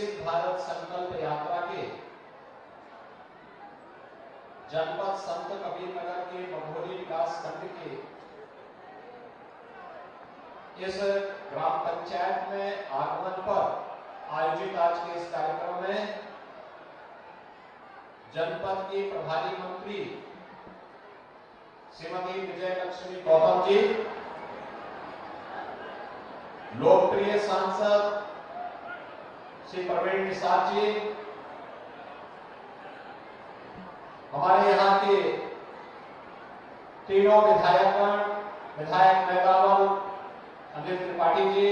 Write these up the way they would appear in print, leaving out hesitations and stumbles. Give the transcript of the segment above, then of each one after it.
विकसित भारत संकल्प यात्रा के जनपद संत कबीरनगर के मघोली विकास खंड के इस ग्राम पंचायत में आगमन पर आयोजित आज के इस कार्यक्रम में जनपद के प्रभारी मंत्री श्रीमती विजयलक्ष्मी गौतम जी, लोकप्रिय सांसद श्री प्रवीण निषाद जी, हमारे यहाँ के तीनों विधायकगण, विधायक मेघावल अनिल त्रिपाठी जी,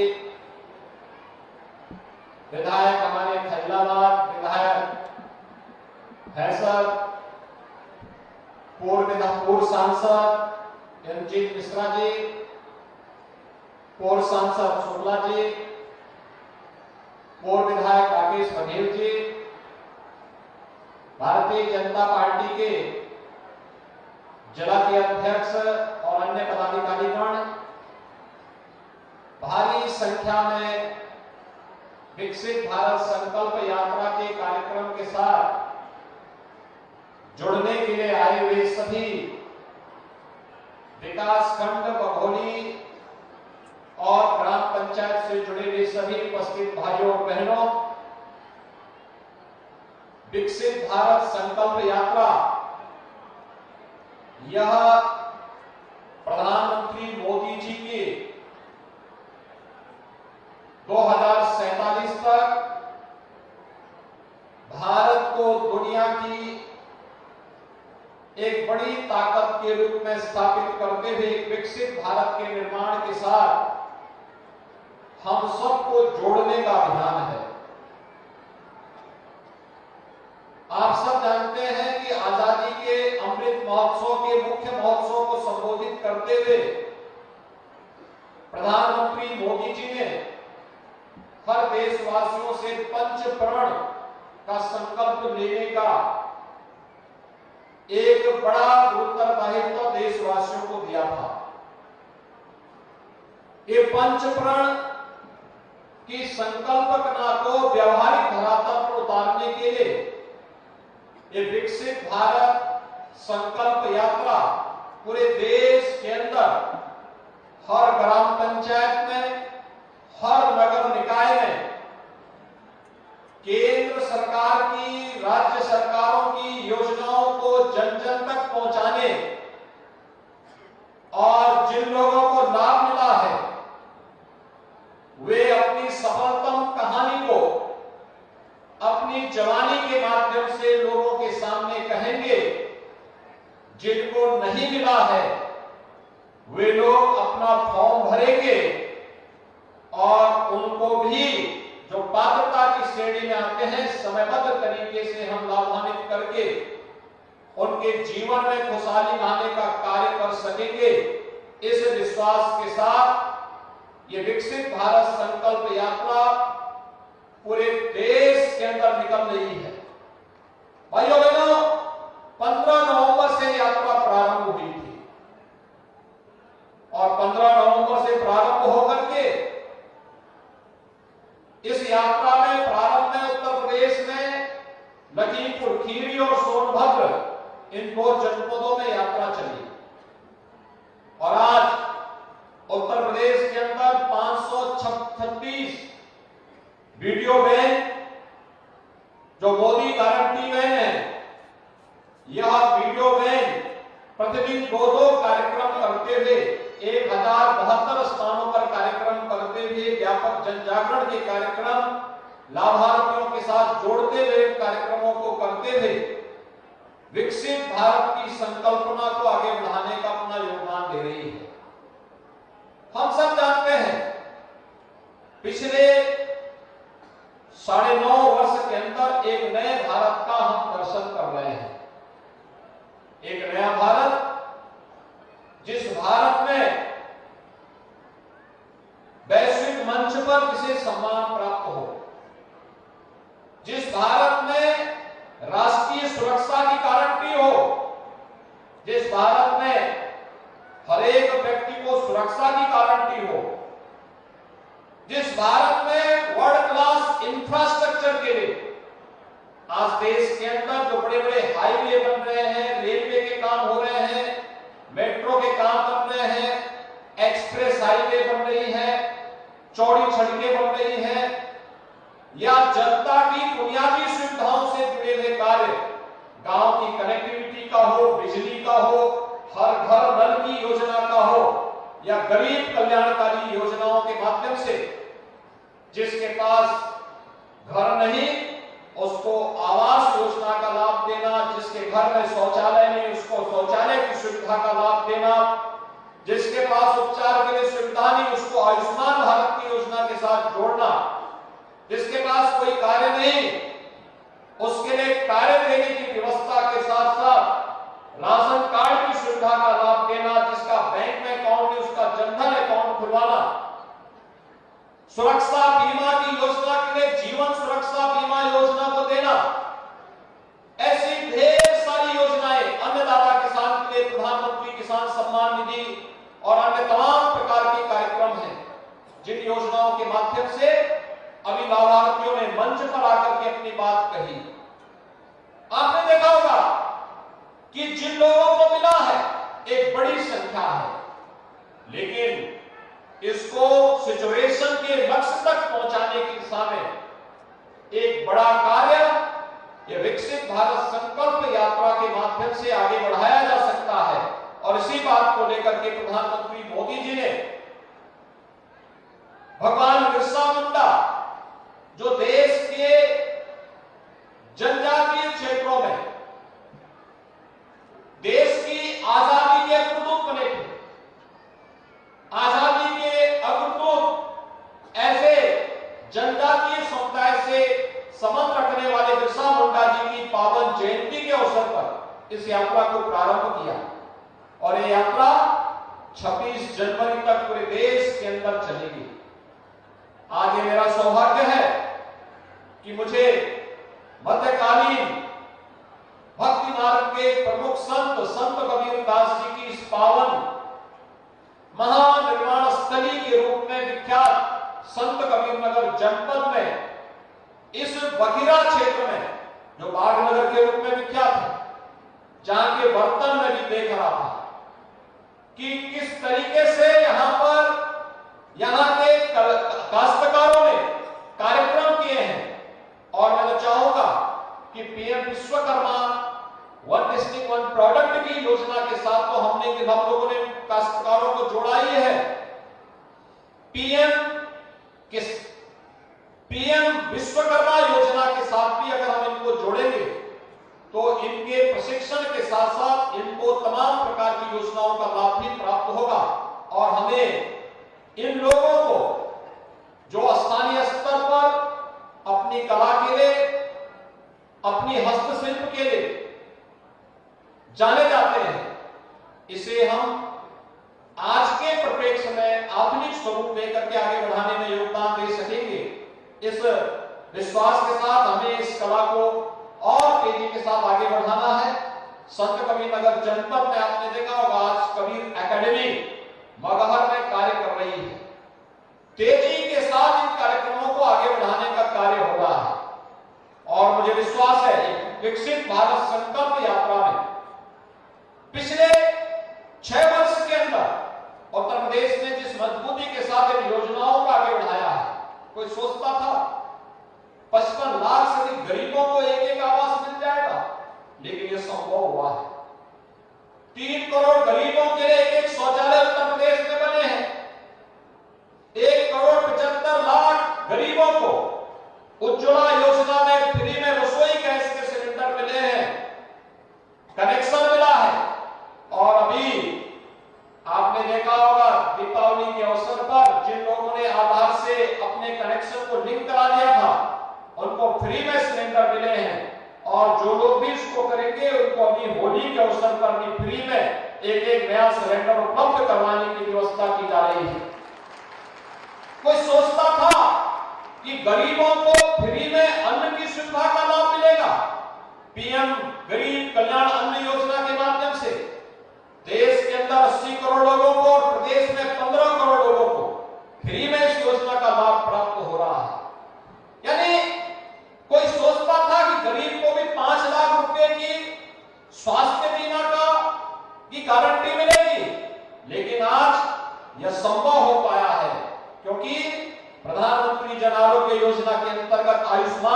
विधायक हमारे खैलाबाद, विधायक फैसल, पूर्व सांसद रंजीत मिश्रा जी, पूर्व सांसद शुक्ला जी, पूर्व विधायक राकेश बघेल जी, भारतीय जनता पार्टी के जिला के अध्यक्ष और अन्य पदाधिकारीगण, भारी संख्या में विकसित भारत संकल्प यात्रा के कार्यक्रम के साथ जुड़ने के लिए आए हुए सभी विकास खंड मघोली और ग्राम पंचायत से जुड़े हुए सभी उपस्थित भाइयों और बहनों, विकसित भारत संकल्प यात्रा यह प्रधानमंत्री मोदी जी के 2047 तक भारत को दुनिया की एक बड़ी ताकत के रूप में स्थापित करते हुए विकसित भारत के निर्माण के साथ हम सबको जोड़ने का अभियान है। आप सब जानते हैं कि आजादी के अमृत महोत्सव के मुख्य महोत्सव को संबोधित करते हुए प्रधानमंत्री मोदी जी ने हर देशवासियों से पंच प्रण का संकल्प लेने का एक बड़ा उत्तरदायित्व देशवासियों को दिया था। ये पंच प्रण की संकल्पना को व्यवहारिक धरातल पर उतारने के लिए ये विकसित भारत संकल्प यात्रा पूरे देश के अंदर हर ग्राम पंचायत में, हर नगर निकाय में केंद्र सरकार की, राज्य सरकारों की योजनाओं को जन जन तक पहुंचाने और जिन लोगों को लाभ मिला है वे अपनी सफलतम कहानी को अपनी जवानी के माध्यम से लोगों के सामने कहेंगे। जिनको नहीं मिला है वे लोग अपना फॉर्म भरेंगे और उनको भी जो पात्रता की श्रेणी में आते हैं समयबद्ध तरीके से हम लाभान्वित करके उनके जीवन में खुशहाली लाने का कार्य कर सकेंगे। इस विश्वास के साथ ये विकसित भारत संकल्प यात्रा पूरे देश के अंदर निकल रही है। भाइयों बहनों, 15 नवंबर से यात्रा प्रारंभ हुई थी और 15 नवंबर से प्रारंभ होकर के इस यात्रा में प्रारंभ में उत्तर प्रदेश में लखीमपुर खीरी और सोनभद्र इन दो जनपदों में यात्रा चली और आज उत्तर प्रदेश के अंदर 536 वीडियो वैन जो मोदी गारंटी वैन है, यह वीडियो वैन प्रतिदिन 2-2 कार्यक्रम करते हुए 1072 स्थानों पर कार्यक्रम करते हुए व्यापक जन जागरण के कार्यक्रम लाभार्थियों के साथ जोड़ते हुए कार्यक्रमों को करते हुए विकसित भारत की संकल्पना को आगे बढ़ाने का अपना योगदान दे रही है। हम सब जानते हैं पिछले 9.5 वर्ष के अंदर एक नए भारत का हम दर्शन कर रहे हैं। एक नया भारत जिस भारत में वैश्विक मंच पर जिसे सम्मान प्राप्त हो, जिस भारत में राष्ट्रीय सुरक्षा की गारंटी हो, जिस भारत में हर एक व्यक्ति को सुरक्षा की गारंटी हो, जिस भारत में वर्ल्ड क्लास इंफ्रास्ट्रक्चर के आज देश के अंदर जो बड़े बड़े हाईवे बन रहे हैं, रेलवे के काम हो रहे हैं, मेट्रो के काम बन रहे हैं, एक्सप्रेस हाईवे बन रही है, चौड़ी सड़कें बन रही हैं, या जनता की बुनियादी सुविधाओं से जुड़े हुए कार्य, गांव की कनेक्टिविटी का हो, बिजली का हो, हर घर नल की योजना का हो, या गरीब कल्याणकारी योजनाओं के माध्यम से जिसके पास घर नहीं उसको आवास योजना का लाभ देना, जिसके घर में शौचालय नहीं उसको शौचालय की सुविधा का लाभ देना, जिसके पास उपचार के लिए सुविधा नहीं उसको आयुष्मान भारत की योजना के साथ जोड़ना, जिसके पास कोई कार्य नहीं उसके लिए कार्य देने की व्यवस्था के साथ साथ राशन कार्ड की सुविधा का लाभ देना, जिसका बैंक में अकाउंट नहीं उसका जनधन अकाउंट खुलवाना, सुरक्षा बीमा की योजना के लिए जीवन सुरक्षा बीमा योजना को देना, ऐसी ढेर सारी योजनाएं, अन्नदाता किसान के लिए प्रधानमंत्री किसान सम्मान निधि और अन्य तमाम प्रकार के कार्यक्रम हैं, जिन योजनाओं के माध्यम से अभी लाभार्थियों ने मंच पर आकर के अपनी बात कही। आपने देखा होगा कि जिन लोगों को मिला है एक बड़ी संख्या है, लेकिन इसको सिचुएशन के लक्ष्य तक पहुंचाने की दिशा में एक बड़ा कार्य ये विकसित भारत संकल्प यात्रा के माध्यम से आगे बढ़ाया जा सकता है। और इसी बात को लेकर के प्रधानमंत्री मोदी जी ने भगवान बिरसा मुंडा जो देश के जनजातीय क्षेत्रों में देश की आजादी के अग्रदूत बने थे, आजादी के अग्रदूत ऐसे जनजातीय समुदाय से संबंध रखने वाले बिरसा मुंडा जी की पावन जयंती के अवसर पर इस यात्रा को प्रारंभ किया और ये यात्रा 26 जनवरी तक पूरे देश के अंदर चलेगी। आज ये मेरा सौभाग्य है कि मुझे मध्यकालीन भक्ति मार्ग के प्रमुख संत कबीर दास जी की इस पावन महानिर्वाण स्थली के रूप में विख्यात संत कबीर नगर जनपद में इस बखिरा क्षेत्र में जो बागनगर के रूप में विख्यात है, जहां के बर्तन में भी देख रहा था कि किस तरीके से यहाँ के काश्तकारों ने कार्यक्रम किए हैं। और मैं तो चाहूंगा कि PM Vishwakarma one district one product की योजना के साथ तो हम लोगों ने काश्तकारों को जोड़ा ही है। पीएम विश्वकर्मा योजना के साथ भी अगर हम इनको जोड़ेंगे तो इनके प्रशिक्षण के साथ साथ इनको तमाम प्रकार की योजनाओं का लाभ भी प्राप्त होगा और हमें इन लोगों को जो स्थानीय स्तर पर अपनी कला के लिए, अपनी हस्तशिल्प के लिए जाने जाते हैं, इसे हम आज के परिप्रेक्ष्य में आधुनिक स्वरूप देकर के आगे बढ़ाने में योगदान दे सकेंगे। इस विश्वास के साथ हमें इस कला को और तेजी के साथ आगे बढ़ाना है। संत कबीर नगर जनपद में आपने देखा होगा आज कबीर एकेडमी मगहर में कार्य कर रही है। तेजी के साथ इन कार्यक्रमों को आगे बढ़ाने का कार्य हो रहा है और मुझे विश्वास है विकसित भारत संकल्प यात्रा में पिछले 6 वर्ष के अंदर उत्तर प्रदेश ने जिस मजबूती के साथ इन योजनाओं को आगे बढ़ाया है, कोई सोचता था 55 लाख से अधिक गरीबों को एक आवास मिल जाएगा, लेकिन यह संभव हुआ है। 3 करोड़ गरीबों के लिए एक शौचालय उत्तर प्रदेश में बने हैं। 1,75,00,000 गरीबों को उज्ज्वला योजना में फ्री में रसोई गैस के सिलेंडर मिले हैं, कनेक्शन मिला है। और अभी आपने देखा होगा दीपावली के अवसर पर जिन लोगों ने आधार से अपने कनेक्शन को लिंक करा दिया था उनको फ्री में सिलेंडर मिले हैं और जो लोग भी इसको करेंगे उनको अभी होली के अवसर पर भी फ्री में एक नया सिलेंडर उपलब्ध करवाने की व्यवस्था की जा रही है। कोई सोचता था कि गरीबों को फ्री में अन्न की सुविधा का लाभ मिलेगा। पीएम गरीब कल्याण अन्न योजना के माध्यम से देश के अंदर 80 करोड़ लोगों को और प्रदेश में 15 करोड़ लोगों को फ्री में इस योजना का लाभ प्राप्त हो रहा है। यानी कोई सोचता था कि गरीब को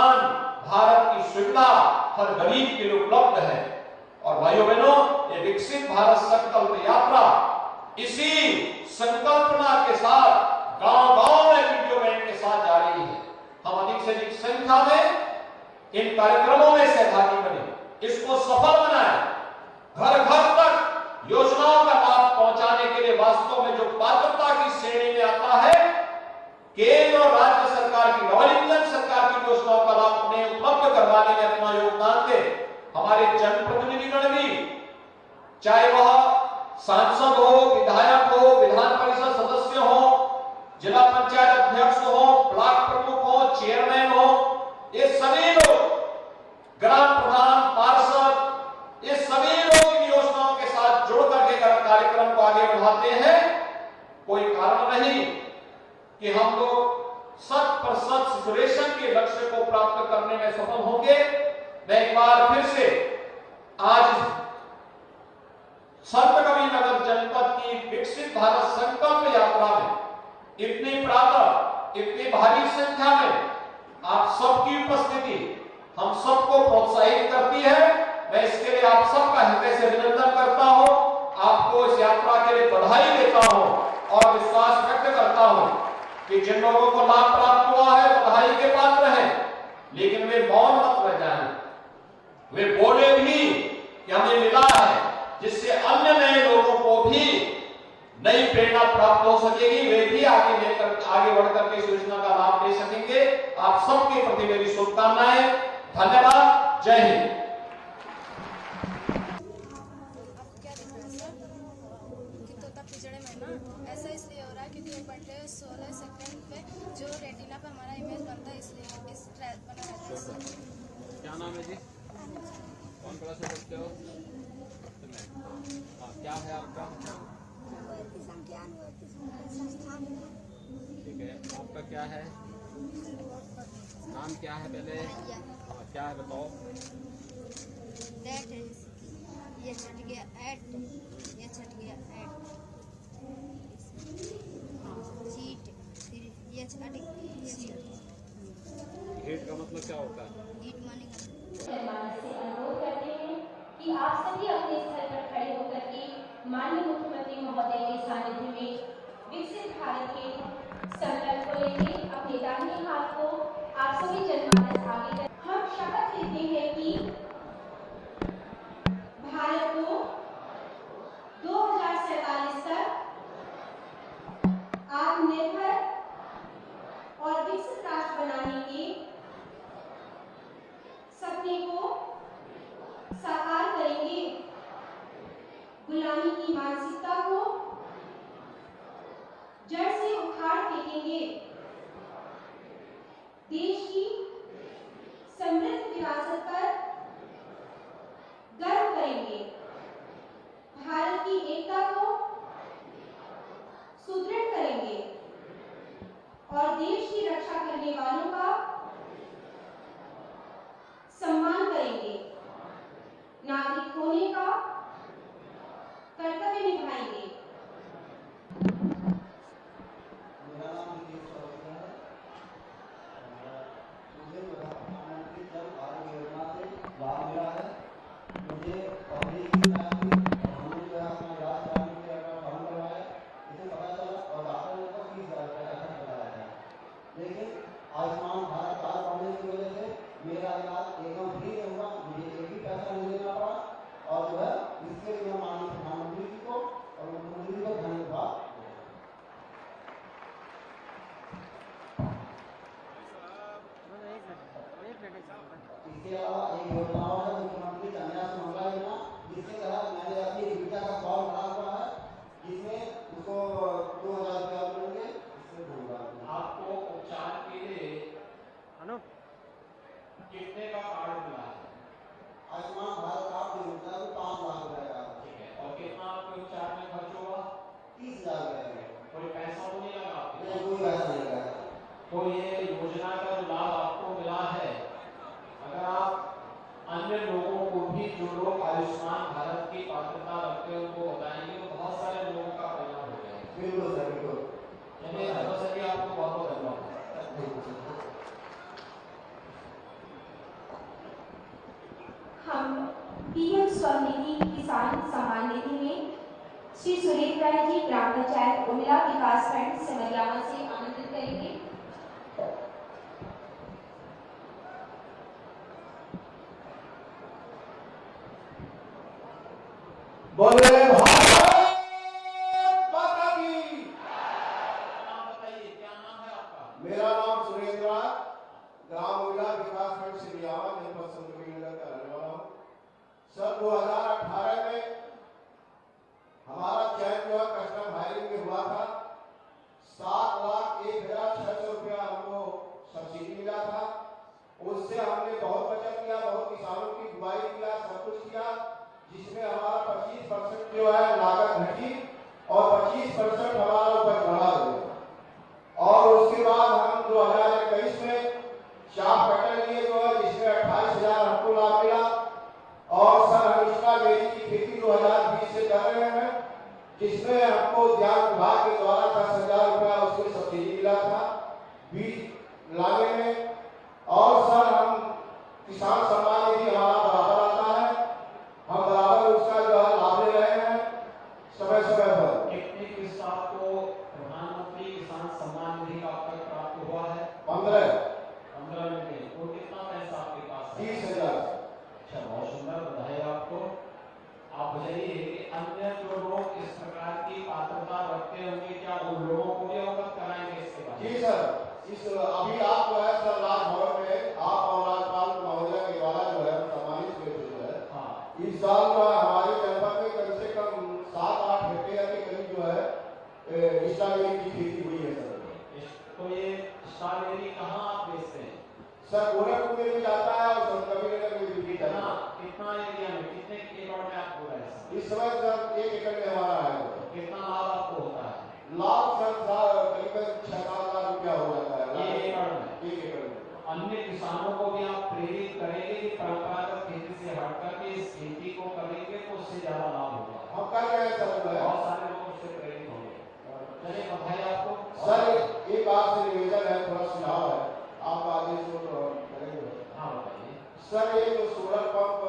आयुष्मान भारत की सुविधा हर गरीब के लिए उपलब्ध है। और भाइयों बहनों, ये विकसित भारत संकल्प यात्रा इसी संकल्पना के साथ गांव-गांव में वीडियो बैंड के साथ जा रही है। हम अधिक से अधिक संख्या में इन कार्यक्रमों में सहभागी बने, इसको सफल बनाएं, घर घर तक योजनाओं का लाभ पहुंचाने के लिए वास्तव में जो पात्रता की श्रेणी में आता है, केंद्र और राज्य सरकार की, डबल इंजन सरकार की योजनाओं का लाभ उन्हें उपलब्ध करवाने में अपना योगदान दे। हमारे जनप्रतिनिधिगण भी, चाहे वह सांसद हो, विधायक हो, विधान परिषद सदस्य हो, जिला पंचायत अध्यक्ष हो, ब्लॉक प्रमुख हो, चेयरमैन हो, ये सभी लोग, ग्राम प्रधान, पार्षद, ये सभी लोग इन योजनाओं के साथ जुड़ करके कार्यक्रम को आगे बढ़ाते हैं। कोई कारण नहीं कि हम लोग 100% सैचुरेशन के लक्ष्य को प्राप्त करने में सफल होंगे। मैं एक बार फिर से आज संत कबीरनगर जनपद की विकसित भारत संकल्प यात्रा में इतनी प्रातः, इतनी भारी संख्या में आप सबकी उपस्थिति हम सबको प्रोत्साहित करती है। मैं इसके लिए आप सबका हृदय से अभिनंदन करता हूं, आपको इस यात्रा के लिए बधाई देता हूं और विश्वास व्यक्त करता हूं कि जिन लोगों को लाभ प्राप्त हुआ है बधाई के पात्र हैं, लेकिन वे मौन मत रह जाएं, वे बोले भी कि हमें मिला है, जिससे अन्य नए लोगों को भी नई प्रेरणा प्राप्त हो सकेगी, वे भी आगे बढ़कर के इस योजना का लाभ ले सकेंगे। आप सबके प्रति मेरी शुभकामनाएं, धन्यवाद, जय हिंद। ऐसा इसलिए हो रहा है क्योंकि बर्थडे 16 सेकंड पे जो रेटिना पे हमारा इमेज बनता है, इसलिए इस ट्रैक बना रहता है। क्या नाम है जी? कौन क्लास में पढ़ते हो? क्या है आपका? ठीक है, आपका क्या है? नाम क्या है पहले? क्या है बताओ? ये छट गया एट, ये छट गया एट, हीट, फिर ये छट गया। हीट का मतलब क्या होता है? हीट माने से अनुरोध करते हैं कि आप सभी अपने स्थल पर खड़े होकर के माननीय मुख्यमंत्री महोदय के सानिध्य में विकसित भारत के संकल्प को लेके अपने दाहिने हाथ को आप सभी जनमानस आगे कर हम शपथ लेते हैं कि भारत को 2047 तक आत्मनिर्भर और विकसित राष्ट्र बनाने के सपने को साकार करेंगे। गुलामी की मानसिकता को जड़ से उखाड़ फेंकेंगे। देश की समृद्ध विरासत पर गर्व करेंगे। भारत की एकता को सुदृढ़ करेंगे और देश की रक्षा करने वालों का सम्मान करेंगे। नागरिक होने का कर्तव्य निभाएंगे। मेरा नाम विजय चौधरी है। मुझे प्रधानमंत्री जन आरोग्य योजना से लाभ मिला है। मुझे पहले ही हमने जो है अपना इलाज कराने के लिए अपना फॉर्म करवाया, इसे पता चला और डॉक्टर ने तो 30,000 रुपये का खर्च बताया था। लेकिन आयुष्मान भारत कार्ड बनने की वजह से मेरा इलाज एकदम फ्री हुआ, मुझे एक भी पैसा नहीं देना पड़ा और जो है इसके लिए माननीय प्रधानमंत्री जी को और मुख्यमंत्री जी को धन्यवाद। इसके अलावा एक योजना और है मुख्यमंत्री कन्या सुमंगला योजना, जिसके तहत मैंने अपनी जीविका का फॉर्म भरा हुआ है, जिसमें उसको 2,000 रुपया मिलेंगे। इससे धन्यवाद। आपको उपचार के लिए कितने का कार्ड मिला है? आयुष्मान भारत कार्ड जो मिलता है वो 5 लाख रुपए का। ठीक है, और कितना आपके उपचार में खर्च हुआ? 30,000 रुपए। कोई पैसा तो नहीं लगा आपके? नहीं, कोई पैसा नहीं लगा। तो ये योजना का जो लाभ आपको मिला है, अगर आप अन्य लोगों को भी, जो लोग आयुष्मान भारत की पात्रता रखते हैं, उनको बताएंगे तो बहुत सारे लोगों का परिणाम हो जाएगा। बिल्कुल सर, बिल्कुल। चलिए, आपको बहुत बहुत धन्यवाद। पीएम स्वनिधि किसान सम्मान निधि में श्री सुरेश राय जी ग्राम पंचायत उमिला विकास खंड सिमरियावा से आमंत्रित करेंगे। बोले भारत माता की। नाम बताइए, क्या नाम है आपका? मेरा नाम सुरेंद्र राय, ग्राम उमिला विकास खंड सिमरियावा जनपद संतकबीरनगर का रहने वाला हूँ। सर 2018 में हमारा चयन जो है कस्टम हायरिंग में हुआ था। 7,01,600 रुपया हमको सब्सिडी मिला था। उससे हमने बहुत बचत किया, बहुत किसानों की बुआई किया, सब कुछ किया, जिसमें हमारा 25% जो है लागत घटी और 25% हमारा उपज बढ़ा हुआ। और उसके बाद हम 2021 में चाप कटल लिए जो है, जिसमें 28,000 हमको लाभ मिला। और सर हम स्ट्रॉबेरी की खेती 2020 से कर रहे हैं, जिसमें हमको उद्यान विभाग के द्वारा 10,000 रुपया उसमें सब्सिडी मिला था बीज लाने में। और सर हम किसान सम्मान निधि हमारा बराबर आता है, हम बराबर उसका जो है लाभ ले रहे हैं समय समय पर। कितने किसान को प्रधानमंत्री किसान सम्मान निधि का अब तक प्राप्त हुआ है? 15 में। वो कितना पैसा आपके पास है? 30,000। अच्छा, बहुत सुंदर, बधाई आपको। आप बताइए कि अन्य जो लोग इस प्रकार की पात्रता रखते होंगे, क्या उन लोगों को भी अवगत कराएंगे इसके बारे में? जी सर, इस अभी आप जो है सर राजभवन में आप और राज्यपाल महोदय के द्वारा जो है सम्मानित हुए थे जो है। हाँ, इस साल जो है हमारे जनपद में कम से कम 7-8 हेक्टेयर के करीब जो है स्ट्रॉबेरी की खेती हुई है सर। तो ये स्ट्रॉबेरी कहाँ आप बेचते हैं? सर गोरखपुर में भी जाता है और संतकबीरनगर में भी बिकता है। कितना एरिया में, कितने एकड़ में आप हो रहे हैं? इस समय सर 1 एकड़ में हमारा है। कितना लाभ आपको होता है? लाभ सर करीबन 6-7 लाख रुपया हो जाता है 1 एकड़ में। 1 एकड़ में। अन्य किसानों को भी आप प्रेरित करेंगे कि परंपरागत खेती से हट करके इस खेती को करेंगे तो उससे ज्यादा लाभ होगा? हम कर रहे हैं सर जो है। बहुत सारे लोग उससे प्रेरित होंगे। चलिए, बधाई आपको। सर एक आपसे निवेदन है, थोड़ा सुझाव है, आप आदेश को करेंगे। हाँ, बताइए सर ये जो सोलर पंप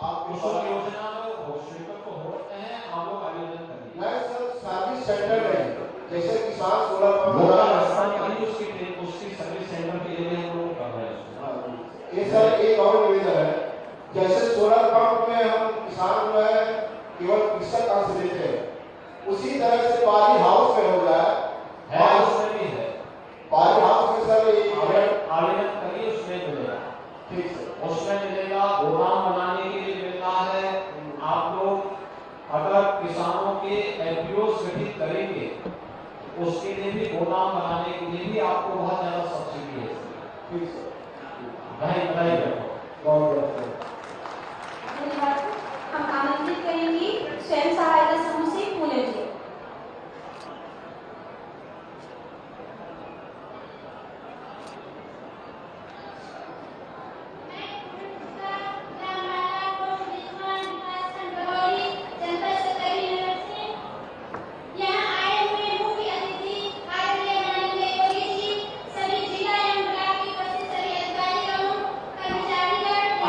आपके कुशल योजना में घोषित तो होते हैं, आप लोग आयोजन करिए। नहीं सर, सर्विस सेंटर में जैसे किसान सोलर पंप उसकी सर्विस सेंटर के लिए हम लोग कर रहे हैं। ये सर एक और निवेदन है, जैसे सोलर पंप में हम किसान जो है केवल कृषक अंश देते हैं, उसी तरह से पाली हाउस में हो जाए। उसमें भी है, पाली हाउस में सर आवेदन करिए, उसमें मिलेगा। ठीक सर, उसमें मिलेगा। गोदाम बनाने के लिए मिल रहा है। आप लोग अगर किसानों के एफपीओ गठित करेंगे, उसके लिए भी, गोदाम बनाने के लिए भी आपको बहुत ज्यादा सब्सिडी है। ठीक सर, बधाई रखो। बहुत धन्यवाद। हम आमंत्रित करेंगे स्वयं सहायता समूह से पूनम जी।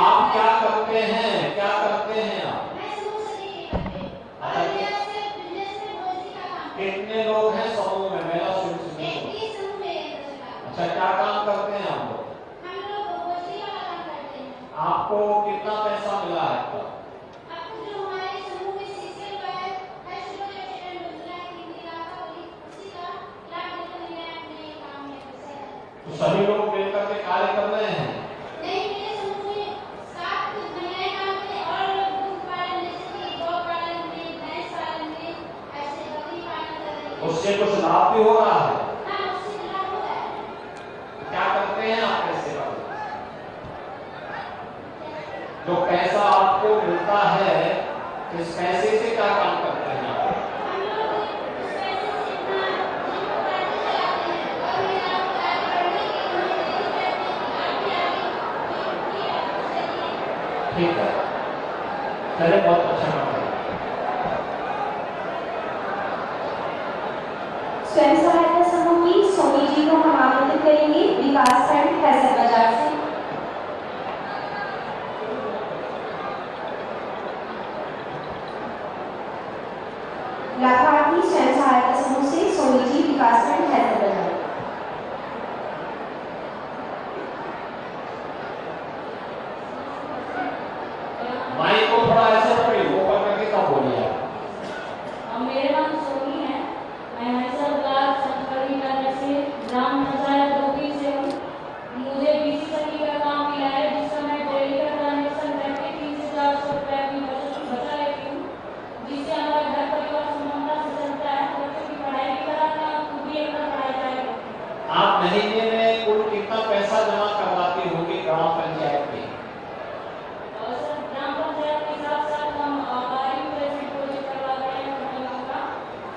आप क्या करते हैं, क्या करते हैं आप? कितने लोग हैं समूह में? मेरा अच्छा, क्या काम करते हैं आप लोग? आपको कितना पैसा मिला है आपका? तो सभी लोग मिलकर के कार्य कर रहे हैं। उससे कुछ लाभ भी हो रहा है? क्या करते हैं आप पैसे का? जो पैसा आपको मिलता है, इस पैसे से क्या काम करते हैं आप? ठीक है, चलिए, बहुत अच्छा काम है। स्वयं सहायता समूह की सोनी जी को हम आमंत्रित करेंगे विकास खंड हैदर बाजार से। लाभार्थी स्वयं सहायता समूह से सोनी जी विकासखंड हैदराबाद। माइक को थोड़ा ऐसे पकड़िए, ऊपर करके कब बोलिए आप। मेरे नाम सोनी है, मैं हैदर ब्लॉक संकल्प नगर से ग्राम पंचायत डोकी से हूँ। मुझे बीसी सखी का काम मिला है, जिसका मैं डेली का ट्रांजेक्शन करके 300 से 400 रुपये की बचा लेती हूँ, जिससे हमारा घर परिवार समानता से चलता है। बच्चों की पढ़ाई भी कराते हैं और खुद भी अपना पढ़ाई करते हैं। आप महीने में कुल कितना पैसा जमा करवाते होंगे ग्राम पंचायत में? और सर ग्राम पंचायत के साथ साथ हम बारी प्रेजेंट प्रोजेक्ट करवाते हैं महिलाओं का।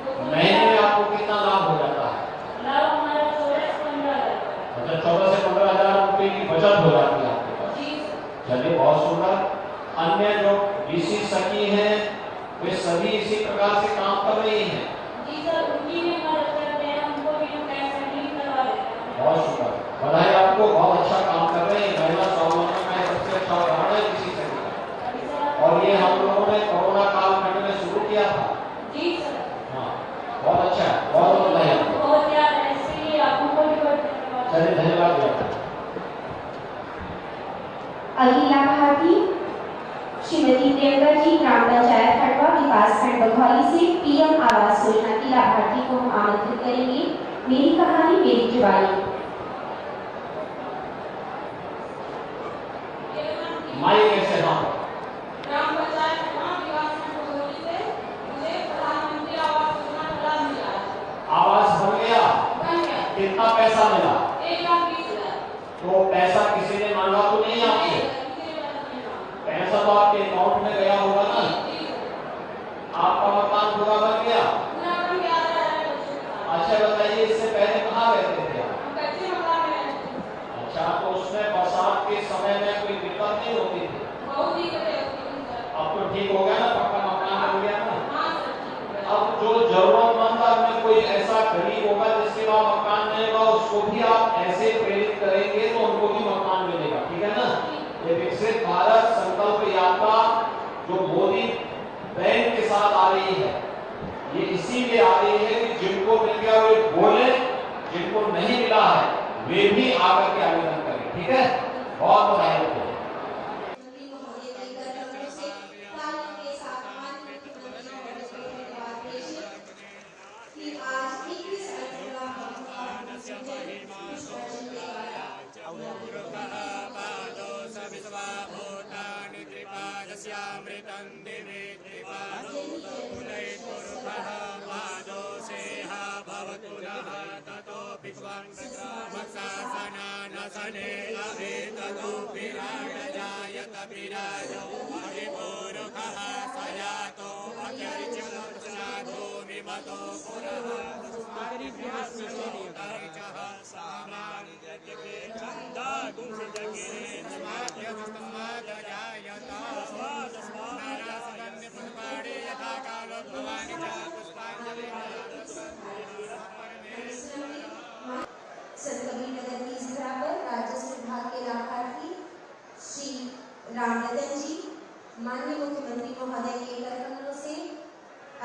तो महीने में आपको कितना लाभ हो जाता है? लाभ हमारा 14 से 15 हज़ार। मतलब 14 से 15 हजार रुपए की बचत हो जाती है आपके पास। जी चलिए, बहुत सुंदर। अन्य जो बीसी सखी हैं वे सभी इसी प्रकार से काम कर रही हैं। जी सर, उनकी भी मदद करते हैं, उनको भी हम कैश हैंडलिंग करवा देते हैं। बहुत शुक्र, बधाई आपको, बहुत अच्छा काम कर रहे हैं। महिला स्वावलंबन का सबसे अच्छा उदाहरण है बीसी सखी का। और ये हम लोगों ने कोरोना कालखंड में शुरू किया था। जी सर, हाँ, बहुत अच्छा है, बहुत बहुत बधाई आपको। बहुत याद है, इसलिए आपको भी बहुत धन्यवाद। चलिए, धन्यवाद भैया। अगली लाभार्थी श्रीमती प्रियंका जी ग्राम पंचायत खटवा विकासखंड बघौली से पीएम आवास योजना की लाभार्थी को हम आमंत्रित करेंगे। मेरी कहानी मेरी जुबानी। माइक कैसे? हाँ, ग्राम पंचायत खटवा विकासखंड बघौली से मुझे प्रधानमंत्री आवास योजना का लाभ मिला है। आवास बन गया? बन गया। कितना पैसा मिला? 1,20,000। तो पैसा किसी ने मांगा तो नहीं आपसे? पैसा तो आपके अकाउंट में गया होगा ना? आपका मकान पूरा बन गया? अच्छा, बताइए, इससे पहले कहाँ रहते थे आप? अच्छा, तो उसमें बरसात के समय में कोई दिक्कत नहीं होती थी? अब तो ठीक हो गया ना, पक्का मकान बन गया ना? अब जो जरूरतमंद में कोई ऐसा गरीब होगा जिसके पास मकान नहीं होगा, उसको भी आप ऐसे प्रेरित करेंगे तो उनको भी मकान मिलेगा, ठीक है ना? ये विकसित भारत संकल्प यात्रा जो मोदी बैंक के साथ आ रही है, ये इसीलिए आ रही है कि जिनको मिल गया वे बोले, जिनको नहीं मिला है वे भी आकर के आवेदन करें, ठीक है? बहुत बधाई आपको। संतकबीरनगर की इस धरा पर राजस्व विभाग के लाभार्थी श्री रामरतन जी माननीय मुख्यमंत्री महोदय के कर कमलों से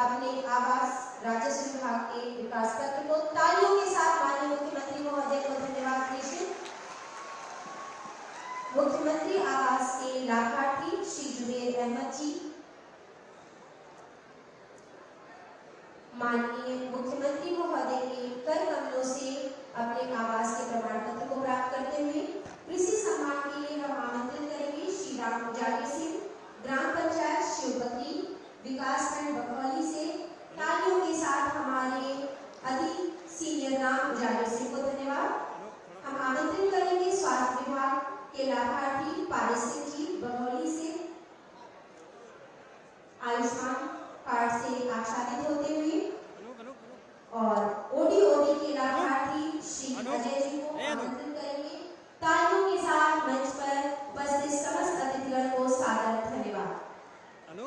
अपने आवास राजस्व विभाग के विकास पत्र को तालियों के साथ माननीय मुख्यमंत्री महोदय को धन्यवाद दीजिए। मुख्यमंत्री आवास के लाभार्थी श्री जुबेर अहमद जी माननीय मुख्यमंत्री महोदय के कर कमलों से अपने आवास के प्रमाण पत्र को प्राप्त करते हुए कृषि सम्मान के लिए हम आमंत्रित करेंगे श्री राम पुजारी सिंह ग्राम पंचायत शिवपति विकासखंड बघौली से। तालियों के साथ हमारे अति सीनियर राम पुजारी सिंह को धन्यवाद। हम आमंत्रित करेंगे स्वास्थ्य विभाग के लाभार्थी पारस सिंह जी बघौली से आयुष्मान कार्ड से आच्छादित होते हुए, और ओडी के लाभार्थी श्री अजय जी